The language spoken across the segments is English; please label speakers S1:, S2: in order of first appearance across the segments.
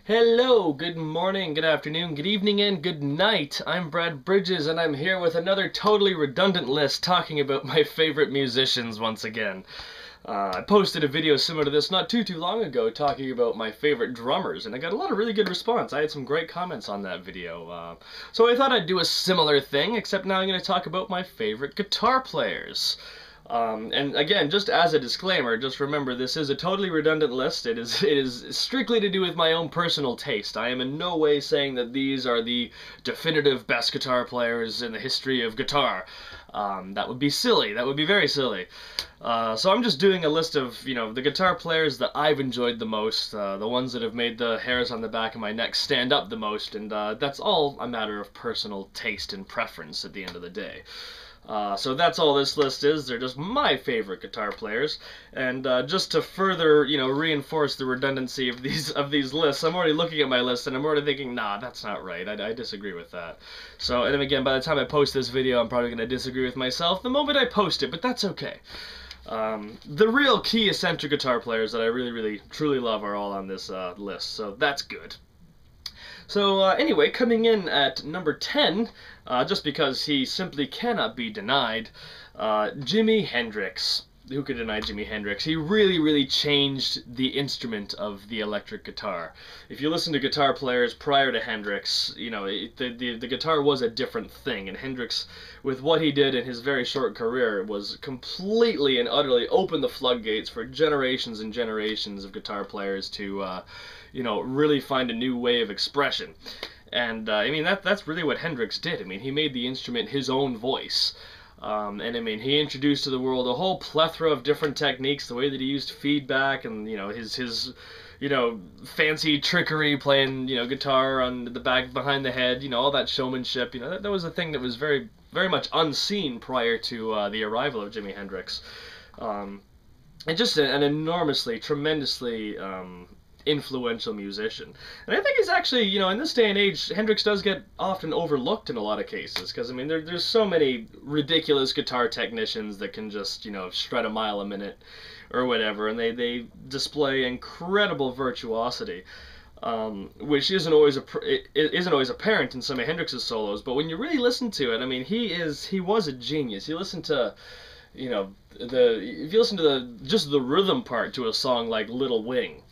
S1: Hello, good morning, good afternoon, good evening, and good night. I'm Brad Bridges, and I'm here with another totally redundant list talking about my favorite musicians once again. I posted a video similar to this not too long ago talking about my favorite drummers, and I got a lot of really good response. I had some great comments on that video. So I thought I'd do a similar thing, except now I'm going to talk about my favorite guitar players. And again, just as a disclaimer, just remember this is a totally redundant list. It is strictly to do with my own personal taste. I am in no way saying that these are the definitive best guitar players in the history of guitar. That would be silly. That would be very silly. So I'm just doing a list of, the guitar players that I've enjoyed the most, the ones that have made the hairs on the back of my neck stand up the most, and that's all a matter of personal taste and preference at the end of the day. So that's all this list is. They're just my favorite guitar players, and just to further, reinforce the redundancy of these lists, I'm already looking at my list and I'm already thinking, nah, that's not right. I disagree with that. So, and then again, by the time I post this video, I'm probably going to disagree with myself the moment I post it, but that's okay. The real key eccentric guitar players that I really, truly love are all on this list, so that's good. So anyway, coming in at number 10, just because he simply cannot be denied, Jimi Hendrix. Who could deny Jimi Hendrix? He really changed the instrument of the electric guitar. If you listen to guitar players prior to Hendrix, the guitar was a different thing, and Hendrix, with what he did in his very short career, was completely and utterly opened the floodgates for generations and generations of guitar players to really find a new way of expression. And I mean, that's really what Hendrix did. I mean, he made the instrument his own voice. And I mean, he introduced to the world a whole plethora of different techniques, the way that he used feedback, and his fancy trickery playing guitar on the back behind the head, all that showmanship. That was a thing that was very much unseen prior to the arrival of Jimi Hendrix. And just an enormously, tremendously influential musician. And I think it's actually, in this day and age, Hendrix does get often overlooked in a lot of cases, because, I mean, there's so many ridiculous guitar technicians that can just, shred a mile a minute or whatever, and they display incredible virtuosity, which isn't always apparent in some of Hendrix's solos, but when you really listen to it, I mean, he was a genius. You listen to, if you listen to just the rhythm part to a song like Little Wing,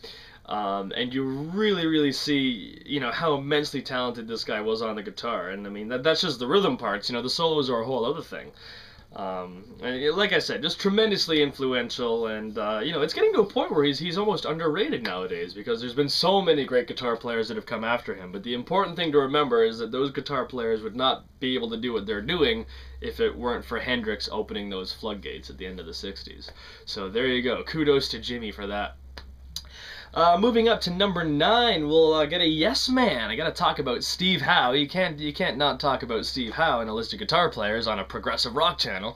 S1: and you really see, how immensely talented this guy was on the guitar. And I mean, that's just the rhythm parts. The solos are a whole other thing. And like I said, just tremendously influential, and it's getting to a point where he's almost underrated nowadays, because there's been so many great guitar players that have come after him. But the important thing to remember is that those guitar players would not be able to do what they're doing if it weren't for Hendrix opening those floodgates at the end of the 60s. So there you go. Kudos to Jimmy for that. Moving up to number 9, we'll get a yes man. I gotta talk about Steve Howe. You can't not talk about Steve Howe in a list of guitar players on a progressive rock channel.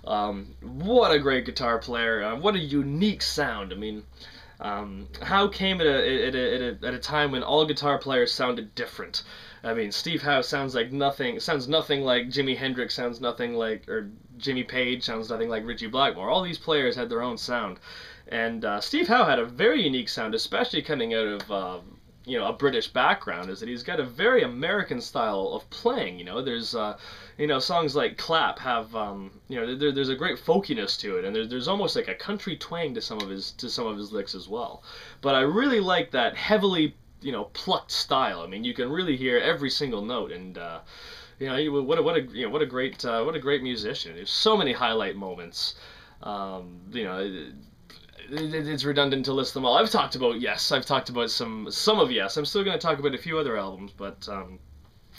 S1: What a great guitar player! What a unique sound. I mean, Howe came at a time when all guitar players sounded different. I mean, Steve Howe sounds nothing like Jimi Hendrix, sounds nothing like, or Jimmy Page sounds nothing like Ritchie Blackmore. All these players had their own sound. And Steve Howe had a very unique sound, especially coming out of, a British background, is that he's got a very American style of playing. There's, songs like Clap have, there's a great folkiness to it, and there's almost like a country twang to some of his licks as well. But I really like that heavily, plucked style. I mean, you can really hear every single note, and what a great musician. There's so many highlight moments. It's redundant to list them all. I've talked about Yes. I've talked about some of Yes. I'm still going to talk about a few other albums, but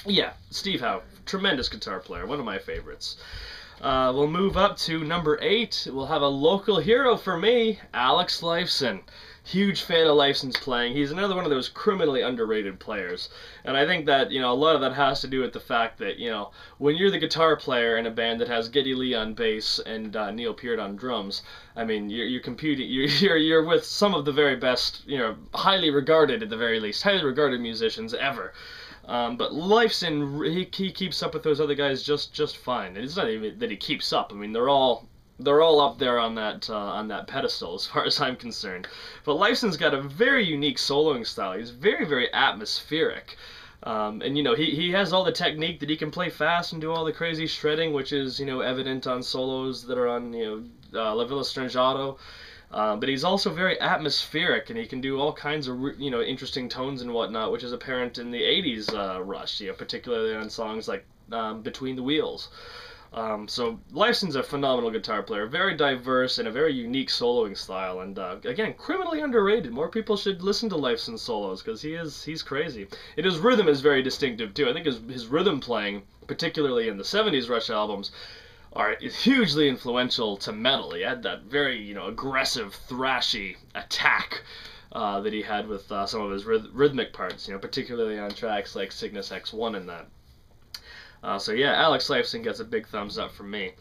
S1: yeah, Steve Howe, tremendous guitar player, one of my favorites. We'll move up to number 8. We'll have a local hero for me, Alex Lifeson. Huge fan of Lifeson's playing. He's another one of those criminally underrated players. And I think that, a lot of that has to do with the fact that, when you're the guitar player in a band that has Geddy Lee on bass and Neil Peart on drums, I mean, you're with some of the very best, highly regarded, at the very least, highly regarded musicians ever. But Lifeson, he keeps up with those other guys just fine. And it's not even that he keeps up. I mean, they're all they're all up there on that pedestal as far as I'm concerned. But Lifeson's got a very unique soloing style. He's very, very atmospheric. And, you know, he has all the technique that he can play fast and do all the crazy shredding, which is, you know, evident on solos that are on, you know, La Villa Strangiato. But he's also very atmospheric, and he can do all kinds of, you know, interesting tones and whatnot, which is apparent in the 80s Rush, you know, particularly on songs like Between the Wheels. So Lifeson's a phenomenal guitar player, very diverse and a very unique soloing style, and again, criminally underrated. More people should listen to Lifeson's solos because he's crazy. And his rhythm is very distinctive too. I think his rhythm playing, particularly in the 70s Rush albums, is hugely influential to metal. He had that very, you know, aggressive, thrashy attack that he had with some of his rhythmic parts, you know, particularly on tracks like Cygnus X1 and that. So yeah, Alex Lifeson gets a big thumbs up from me.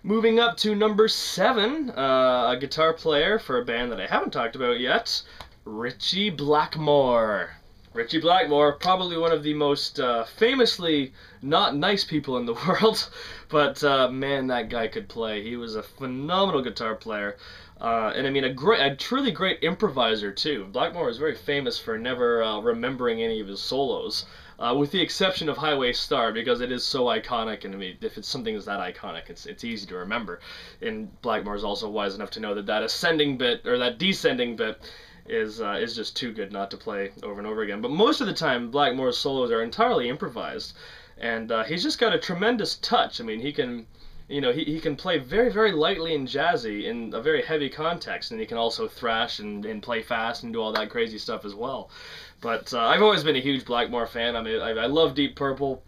S1: Moving up to number 7, a guitar player for a band that I haven't talked about yet, Ritchie Blackmore. Ritchie Blackmore, probably one of the most famously not nice people in the world, but man, that guy could play. He was a phenomenal guitar player. And I mean, a truly great improviser too. Blackmore is very famous for never remembering any of his solos. With the exception of Highway Star, because it is so iconic, and I mean, if it's something that's that iconic, it's easy to remember. And Blackmore is also wise enough to know that that ascending bit, or that descending bit, is just too good not to play over and over again. But most of the time, Blackmore's solos are entirely improvised, and he's just got a tremendous touch. I mean, he can, you know, he can play very, very lightly and jazzy in a very heavy context, and he can also thrash and play fast and do all that crazy stuff as well. But I've always been a huge Blackmore fan. I mean, I love Deep Purple.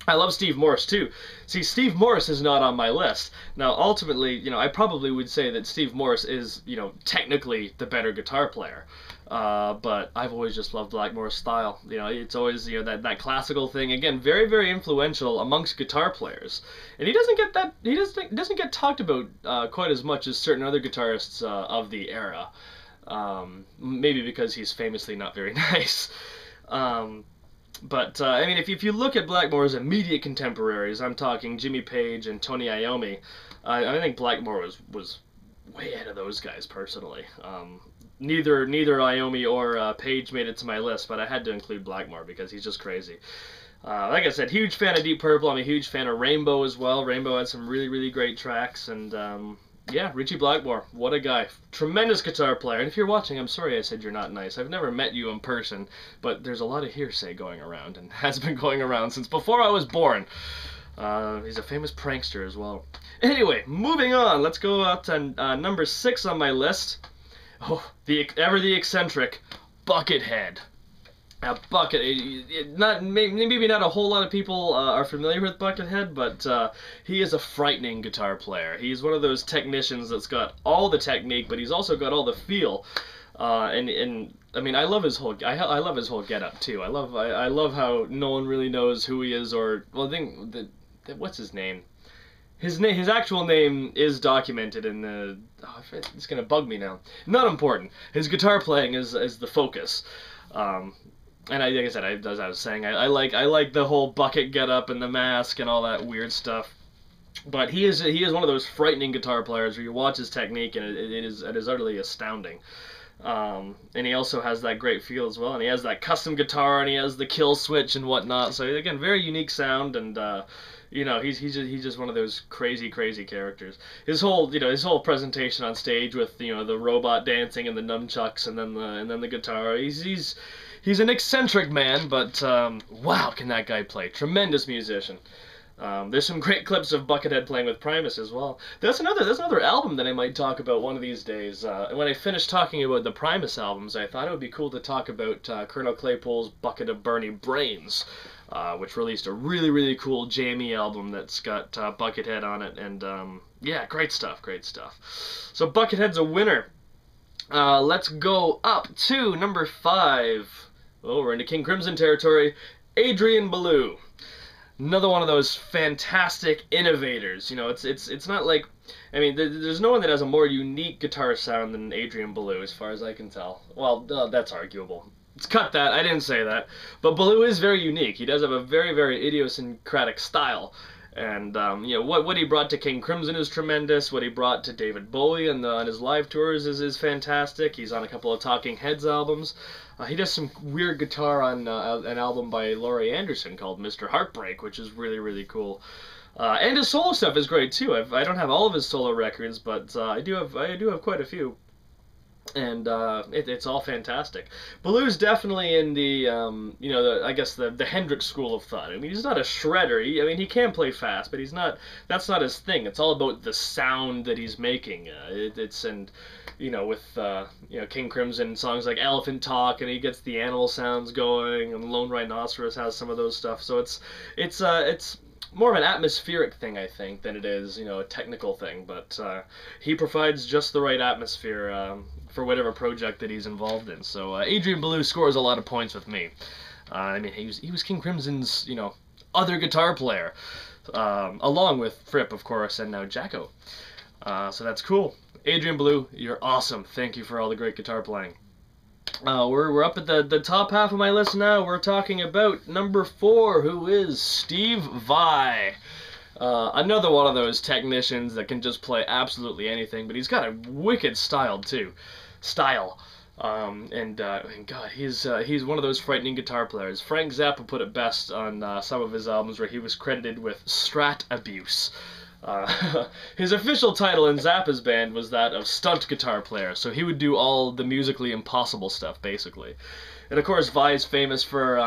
S1: I love Steve Morse, too. See, Steve Morse is not on my list. Now, ultimately, you know, I probably would say that Steve Morse is, you know, technically the better guitar player. But I've always just loved Blackmore's style. You know, it's always, you know, that classical thing. Again, very, very influential amongst guitar players. And he doesn't get talked about quite as much as certain other guitarists of the era. Maybe because he's famously not very nice. But I mean, if you look at Blackmore's immediate contemporaries, I'm talking Jimmy Page and Tony Iommi, I think Blackmore was way ahead of those guys, personally. Neither Iommi or Page made it to my list, but I had to include Blackmore because he's just crazy. Like I said, huge fan of Deep Purple. I'm a huge fan of Rainbow as well. Rainbow had some really, really great tracks, and yeah, Ritchie Blackmore, what a guy. Tremendous guitar player. And if you're watching, I'm sorry I said you're not nice. I've never met you in person, but there's a lot of hearsay going around, and has been going around since before I was born. He's a famous prankster as well. Anyway, moving on. Let's go out to number 6 on my list. Oh, the eccentric Buckethead. Now, maybe not a whole lot of people are familiar with Buckethead, but he is a frightening guitar player. He's one of those technicians that's got all the technique, but he's also got all the feel. And I mean, I love his whole getup too. I love how no one really knows who he is, or well, I think what's his name? His actual name is documented in the. Oh, it's gonna bug me now. Not important. His guitar playing is the focus. And like I said, as I was saying, I like the whole bucket getup and the mask and all that weird stuff. But he is one of those frightening guitar players where you watch his technique and it is utterly astounding. And he also has that great feel as well, and he has that custom guitar, and he has the kill switch and whatnot. So again, very unique sound, and you know, he's just one of those crazy characters. His whole presentation on stage with, you know, the robot dancing and the nunchucks and then the guitar. He's an eccentric man, but wow, can that guy play. Tremendous musician. There's some great clips of Buckethead playing with Primus as well. That's another album that I might talk about one of these days. When I finished talking about the Primus albums, I thought it would be cool to talk about Colonel Claypool's Bucket of Burning Brains, which released a really cool jammy album that's got Buckethead on it, and yeah, great stuff. So Buckethead's a winner. Let's go up to number 5. Oh, we're into King Crimson territory. Adrian Belew. Another one of those fantastic innovators. You know, it's not like, I mean, there's no one that has a more unique guitar sound than Adrian Belew, as far as I can tell. Well, that's arguable. Let's cut that. I didn't say that. But Belew is very unique. He does have a very idiosyncratic style. And you know, what he brought to King Crimson is tremendous. What he brought to David Bowie on his live tours is fantastic. He's on a couple of Talking Heads albums. He does some weird guitar on an album by Laurie Anderson called Mr. Heartbreak, which is really, really cool. And his solo stuff is great too. I don't have all of his solo records, but I do have quite a few. And it's all fantastic. Baloo's definitely in the, you know, I guess the Hendrix school of thought. I mean, he's not a shredder. I mean, he can play fast, but he's not. That's not his thing. It's all about the sound that he's making. And you know, with you know, King Crimson songs like Elephant Talk, and he gets the animal sounds going, and Lone Rhinoceros has some of those stuff. So it's more of an atmospheric thing, I think, than it is, you know, a technical thing. But he provides just the right atmosphere for whatever project that he's involved in. So Adrian Belew scores a lot of points with me. I mean, he was King Crimson's, you know, other guitar player, along with Fripp, of course, and now Jacko. So that's cool. Adrian Belew, you're awesome. Thank you for all the great guitar playing. We're up at the top half of my list now. We're talking about number 4, who is Steve Vai. Another one of those technicians that can just play absolutely anything, but he's got a wicked style too. And God, he's one of those frightening guitar players. Frank Zappa put it best on some of his albums, where he was credited with strat abuse. His official title in Zappa's band was that of stunt guitar player, so he would do all the musically impossible stuff, basically. And of course, Vai's famous for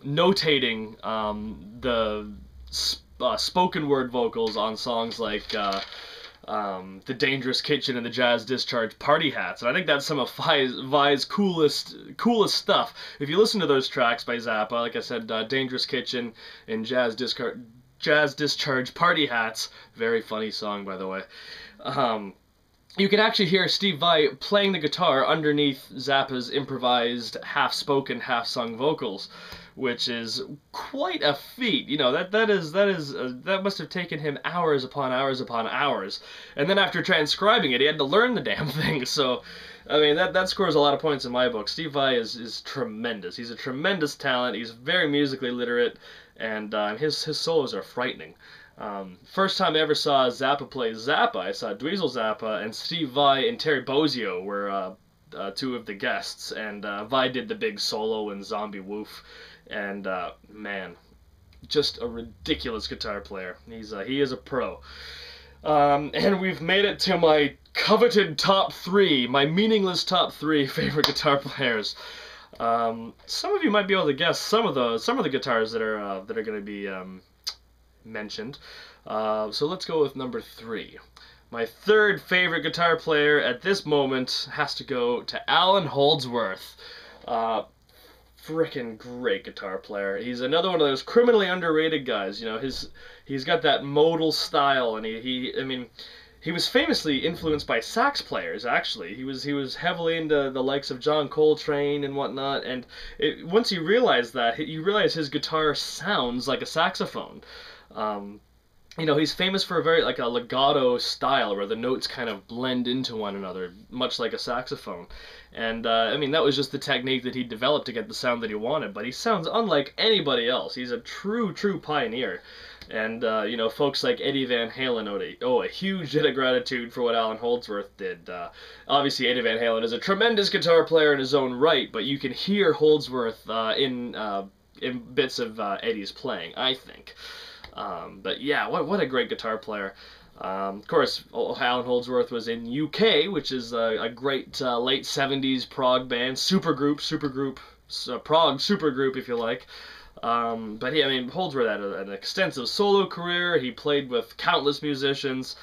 S1: notating the spoken word vocals on songs like The Dangerous Kitchen and the Jazz Discharge Party Hats. And I think that's some of Vai's coolest stuff. If you listen to those tracks by Zappa, like I said, Dangerous Kitchen and Jazz Discharge Party Hats, very funny song, by the way. You can actually hear Steve Vai playing the guitar underneath Zappa's improvised half-spoken, half-sung vocals, which is quite a feat. You know, that must have taken him hours upon hours upon hours. And then after transcribing it, he had to learn the damn thing. So, I mean, that scores a lot of points in my book. Steve Vai is tremendous. He's a tremendous talent. He's very musically literate, and his solos are frightening. First time I ever saw Zappa play Zappa, I saw Dweezil Zappa, and Steve Vai and Terry Bozzio were two of the guests, and Vai did the big solo in Zombie Woof, and man, just a ridiculous guitar player. He is a pro. And we've made it to my coveted top 3, my meaningless top 3 favorite guitar players. Some of you might be able to guess some of the guitars that are going to be mentioned. So let's go with number 3. My third favorite guitar player at this moment has to go to Allan Holdsworth. Frickin' great guitar player. He's another one of those criminally underrated guys. You know, he's got that modal style, and he was famously influenced by sax players. Actually, he was heavily into the likes of John Coltrane and whatnot. And once you realize that, you realize his guitar sounds like a saxophone. You know, he's famous for a legato style where the notes kind of blend into one another, much like a saxophone. And, I mean, that was just the technique that he developed to get the sound that he wanted, but he sounds unlike anybody else. He's a true pioneer. And, you know, folks like Eddie Van Halen owe a huge debt of gratitude for what Allan Holdsworth did. Obviously, Eddie Van Halen is a tremendous guitar player in his own right, but you can hear Holdsworth in bits of Eddie's playing, I think. But yeah, what a great guitar player. Of course, Allan Holdsworth was in UK, which is a great late 70s prog band, prog supergroup, if you like. But Holdsworth had an extensive solo career. He played with countless musicians.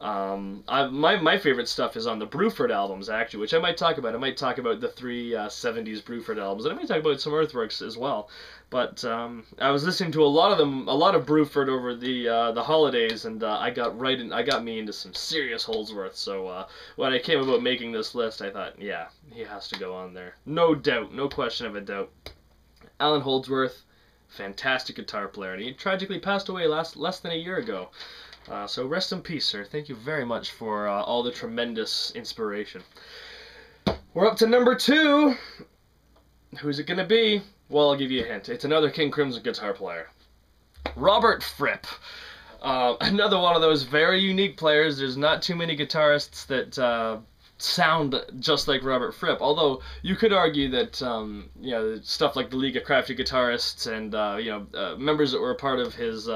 S1: My favorite stuff is on the Bruford albums, actually, which I might talk about. I might talk about the 3 70s Bruford albums, and I might talk about some Earthworks as well. But I was listening to a lot of Bruford over the holidays, and I got me into some serious Holdsworth. So when I came about making this list, I thought, yeah, he has to go on there, no doubt, no question of a doubt. Allan Holdsworth, fantastic guitar player, and he tragically passed away less than a year ago. So rest in peace, sir. Thank you very much for all the tremendous inspiration. We're up to number 2. Who's it going to be? Well, I'll give you a hint. It's another King Crimson guitar player. Robert Fripp. Another one of those very unique players. There's not too many guitarists that sound just like Robert Fripp. Although you could argue that you know, stuff like the League of Crafty Guitarists and members that were a part of his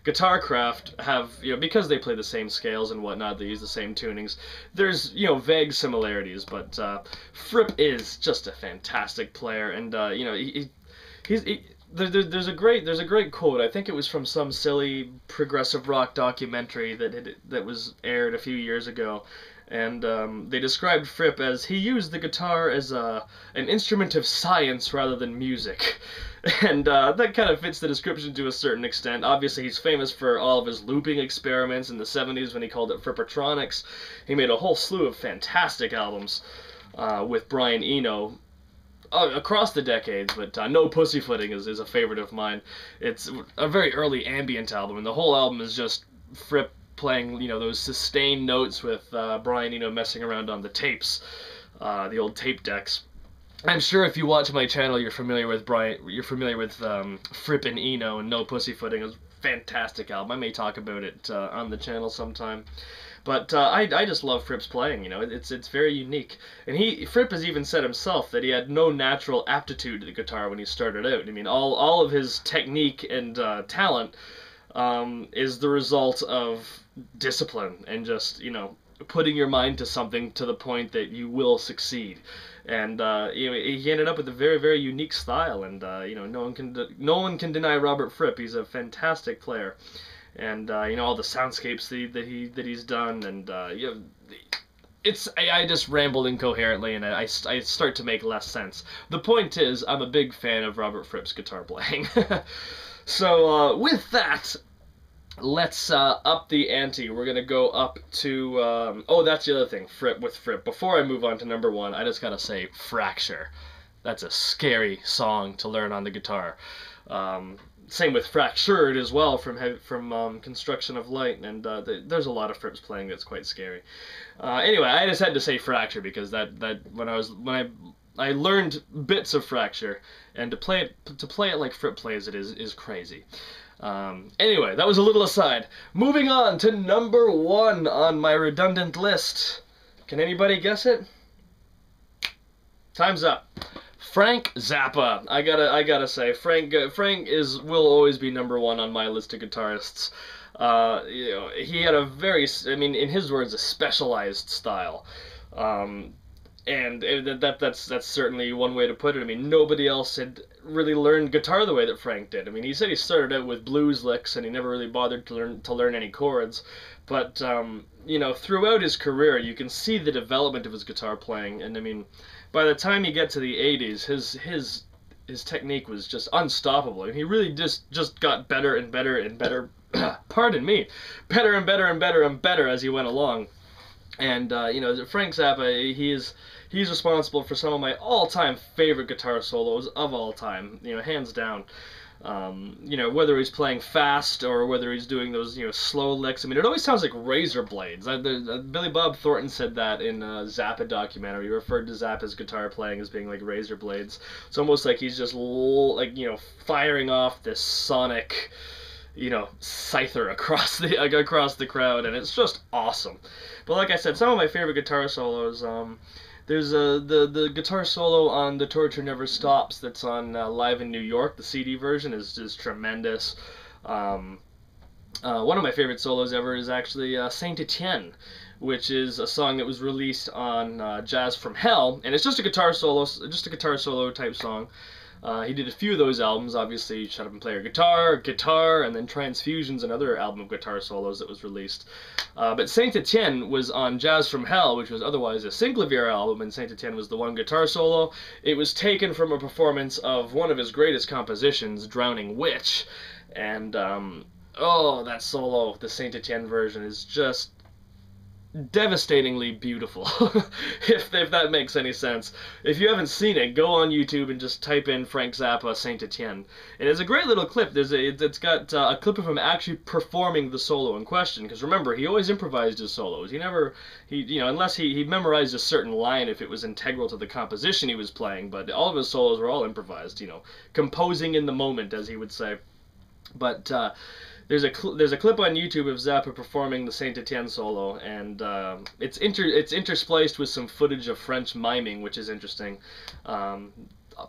S1: guitar craft have, you know, because they play the same scales and whatnot, they use the same tunings. There's, you know, vague similarities, but Fripp is just a fantastic player, and you know, there's a great quote. I think it was from some silly progressive rock documentary that was aired a few years ago, and they described Fripp as he used the guitar as an instrument of science rather than music. And that kind of fits the description to a certain extent. Obviously, he's famous for all of his looping experiments in the 70s when he called it Frippertronics. He made a whole slew of fantastic albums with Brian Eno across the decades, but No Pussyfooting is a favorite of mine. It's a very early ambient album, and the whole album is just Fripp playing, you know, those sustained notes with Brian Eno messing around on the tapes, the old tape decks. I'm sure if you watch my channel, you're familiar with Fripp and Eno, and No Pussyfooting is a fantastic album. I may talk about it on the channel sometime. But I just love Fripp's playing. You know, it's very unique. And Fripp has even said himself that he had no natural aptitude to the guitar when he started out. I mean, all of his technique and talent is the result of discipline and just, you know, putting your mind to something to the point that you will succeed. And you know, he ended up with a very, very unique style, and you know, no one can deny Robert Fripp. He's a fantastic player, and you know, all the soundscapes that he's done, and you know, I just ramble incoherently, and I start to make less sense. The point is, I'm a big fan of Robert Fripp's guitar playing. So with that, let's up the ante. We're gonna go up to oh, that's the other thing, Fripp. Before I move on to number one, I just gotta say Fracture. That's a scary song to learn on the guitar. Same with Fractured as well from Construction of Light, and there's a lot of Fripps playing that's quite scary. Anyway, I just had to say Fracture because that when I learned bits of Fracture, and to play it like Fripp plays it is crazy. Anyway, that was a little aside. Moving on to number one on my redundant list. Can anybody guess it? Time's up. Frank Zappa. I gotta say, Frank will always be number one on my list of guitarists. You know, he had a very, I mean, in his words, a specialized style. And that's certainly one way to put it. I mean, nobody else had really learned guitar the way that Frank did. I mean, he said he started out with blues licks and he never really bothered to learn any chords. But you know, throughout his career, you can see the development of his guitar playing. And I mean, by the time you get to the 80s, his technique was just unstoppable. And he really just got better and better and better. Pardon me, better and better and better and better as he went along. And you know, Frank Zappa, he's responsible for some of my all-time favorite guitar solos of all time. You know, hands down. You know, whether he's playing fast or whether he's doing those, you know, slow licks. I mean, it always sounds like razor blades. Billy Bob Thornton said that in a Zappa documentary. He referred to Zappa's guitar playing as being like razor blades. It's almost like he's just like, you know, firing off this sonic, you know, scyther across the crowd, and it's just awesome. But like I said, some of my favorite guitar solos, there's the guitar solo on The Torture Never Stops that's on Live in New York. The CD version is tremendous. One of my favorite solos ever is actually Saint Etienne, which is a song that was released on Jazz from Hell, and it's just a guitar solo type song. He did a few of those albums, obviously Shut Up and Play Your Guitar, and then Transfusion's another album of guitar solos that was released. But Saint Etienne was on Jazz from Hell, which was otherwise a Synclavier album, and Saint Etienne was the one guitar solo. It was taken from a performance of one of his greatest compositions, Drowning Witch, and oh, that solo, the Saint Etienne version, is just devastatingly beautiful. if that makes any sense. If you haven't seen it, go on YouTube and just type in Frank Zappa Saint Etienne. And it's a great little clip. It's got a clip of him actually performing the solo in question. Because remember, he always improvised his solos. He you know, unless he memorized a certain line if it was integral to the composition he was playing. But all of his solos were all improvised. You know, composing in the moment, as he would say. But there's a clip on YouTube of Zappa performing the Saint Etienne solo, and it's interspliced with some footage of French miming, which is interesting.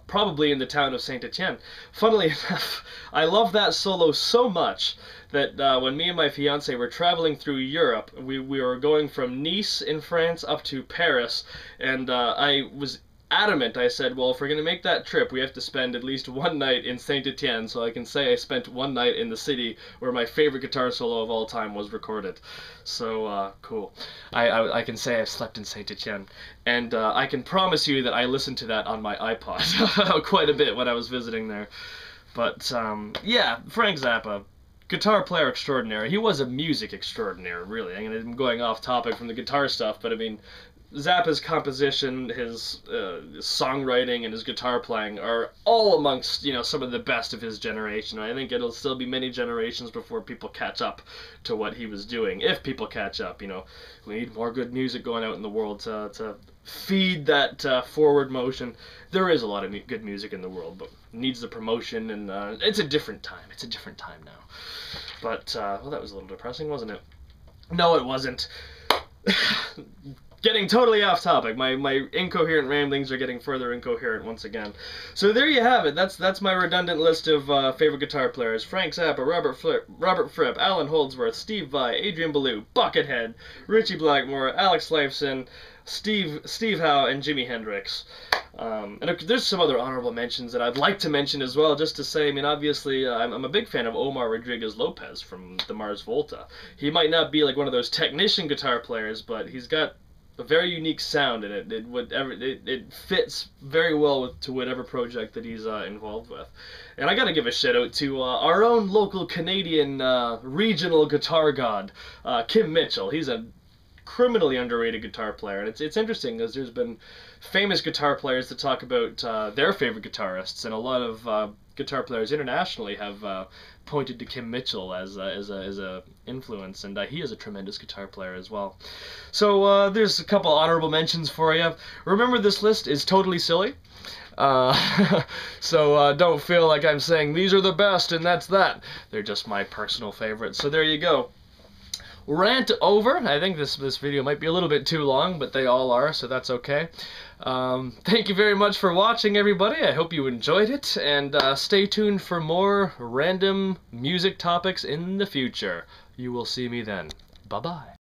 S1: Probably in the town of Saint Etienne. Funnily enough, I love that solo so much that when me and my fiance were traveling through Europe, we were going from Nice in France up to Paris, and I was adamant. I said, well, if we're going to make that trip, we have to spend at least one night in Saint Etienne, so I can say I spent one night in the city where my favorite guitar solo of all time was recorded. So, cool. I can say I've slept in Saint Etienne. And I can promise you that I listened to that on my iPod quite a bit when I was visiting there. But, yeah, Frank Zappa, guitar player extraordinary. He was a music extraordinary, really. I'm going off topic from the guitar stuff, but I mean, Zappa's composition, his songwriting, and his guitar playing are all amongst, some of the best of his generation. I think it'll still be many generations before people catch up to what he was doing. If people catch up, we need more good music going out in the world to feed that forward motion. There is a lot of good music in the world, but needs the promotion, and it's a different time. It's a different time now. But, well, that was a little depressing, wasn't it? No, it wasn't. Getting totally off topic. My incoherent ramblings are getting further incoherent once again. So there you have it. That's my redundant list of favorite guitar players: Frank Zappa, Robert Fripp, Allan Holdsworth, Steve Vai, Adrian Belew, Buckethead, Ritchie Blackmore, Alex Lifeson, Steve Howe, and Jimi Hendrix. And there's some other honorable mentions that I'd like to mention as well, just to say, obviously, I'm a big fan of Omar Rodriguez-Lopez from the Mars Volta. He might not be like one of those technician guitar players, but he's got a very unique sound, and it fits very well to whatever project that he's involved with. And I gotta give a shout out to our own local Canadian regional guitar god, Kim Mitchell. He's a criminally underrated guitar player, and it's interesting because there's been famous guitar players that talk about their favorite guitarists, and a lot of guitar players internationally have pointed to Kim Mitchell as a influence, and he is a tremendous guitar player as well. So there's a couple honorable mentions for you. Remember, this list is totally silly. So don't feel like I'm saying these are the best and that's that. They're just my personal favorites. So there you go. Rant over. I think this video might be a little bit too long, but they all are, so that's okay. Thank you very much for watching, everybody. I hope you enjoyed it, and stay tuned for more random music topics in the future. You will see me then. Bye-bye.